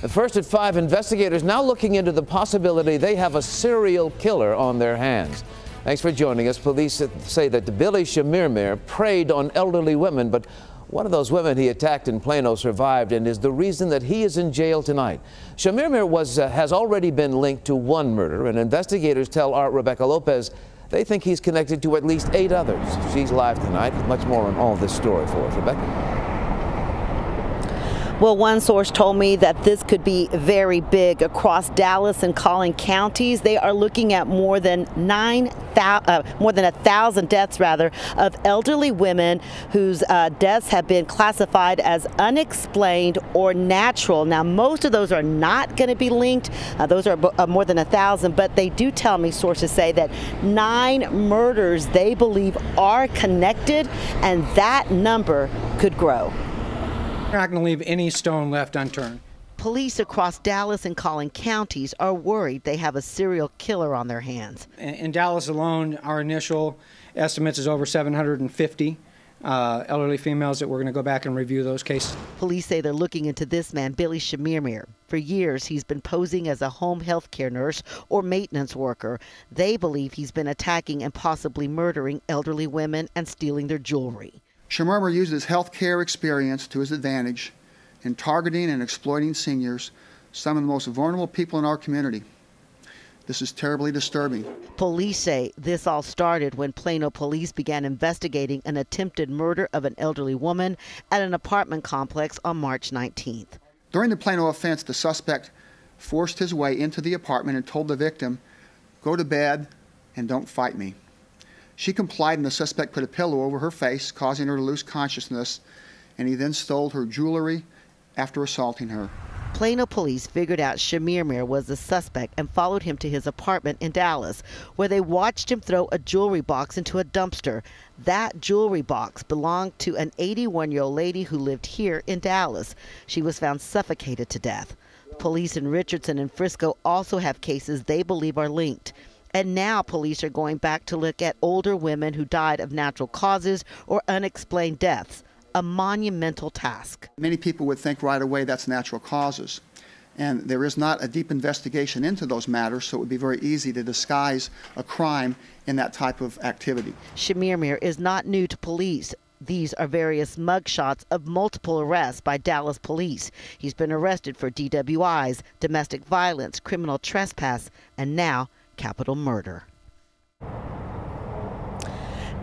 First at 5, investigators now looking into the possibility they have a serial killer on their hands. Thanks for joining us. Police say that Billy Shamirmir preyed on elderly women, but one of those women he attacked in Plano survived and is the reason that he is in jail tonight. Shamirmir has already been linked to one murder, and investigators tell our Rebecca Lopez they think he's connected to at least 8 others. She's live tonight with much more on all this story for us. Rebecca? Well, one source told me that this could be very big across Dallas and Collin counties. They are looking at more than 1,000 deaths, of elderly women whose deaths have been classified as unexplained or natural. Now, most of those are not going to be linked. Those are more than 1,000, but they do tell me, sources say, that 9 murders they believe are connected, and that number could grow. We're not going to leave any stone left unturned. Police across Dallas and Collin counties are worried they have a serial killer on their hands. In Dallas alone, our initial estimates is over 750 elderly females that we're going to go back and review those cases. Police say they're looking into this man, Billy Shamirmir. For years, he's been posing as a home health care nurse or maintenance worker. They believe he's been attacking and possibly murdering elderly women and stealing their jewelry. Shamirmir used his health care experience to his advantage in targeting and exploiting seniors, some of the most vulnerable people in our community. This is terribly disturbing. Police say this all started when Plano police began investigating an attempted murder of an elderly woman at an apartment complex on March 19th. During the Plano offense, the suspect forced his way into the apartment and told the victim, "Go to bed and don't fight me." She complied, and the suspect put a pillow over her face, causing her to lose consciousness, and he then stole her jewelry after assaulting her. Plano police figured out Shamirmir was the suspect and followed him to his apartment in Dallas, where they watched him throw a jewelry box into a dumpster. That jewelry box belonged to an 81-year-old lady who lived here in Dallas. She was found suffocated to death. Police in Richardson and Frisco also have cases they believe are linked. And now police are going back to look at older women who died of natural causes or unexplained deaths, a monumental task. Many people would think right away that's natural causes. And there is not a deep investigation into those matters, so it would be very easy to disguise a crime in that type of activity. Shamirmir is not new to police. These are various mugshots of multiple arrests by Dallas police. He's been arrested for DWIs, domestic violence, criminal trespass, and now capital murder.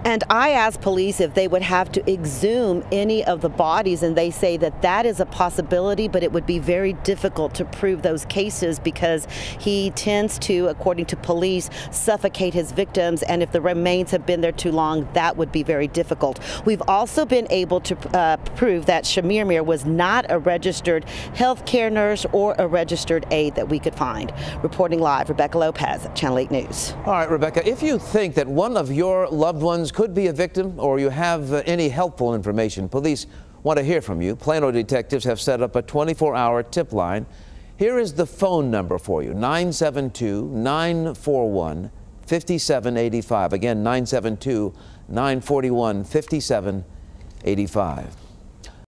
And I asked police if they would have to exhume any of the bodies, and they say that that is a possibility, but it would be very difficult to prove those cases because he tends to, according to police, suffocate his victims, and if the remains have been there too long, that would be very difficult. We've also been able to prove that Shamirmir was not a registered health care nurse or a registered aide that we could find. Reporting live, Rebecca Lopez, Channel 8 News. All right, Rebecca, if you think that one of your loved ones could be a victim or you have any helpful information, police want to hear from you. Plano detectives have set up a 24-hour tip line. Here is the phone number for you, 972-941-5785. Again, 972-941-5785.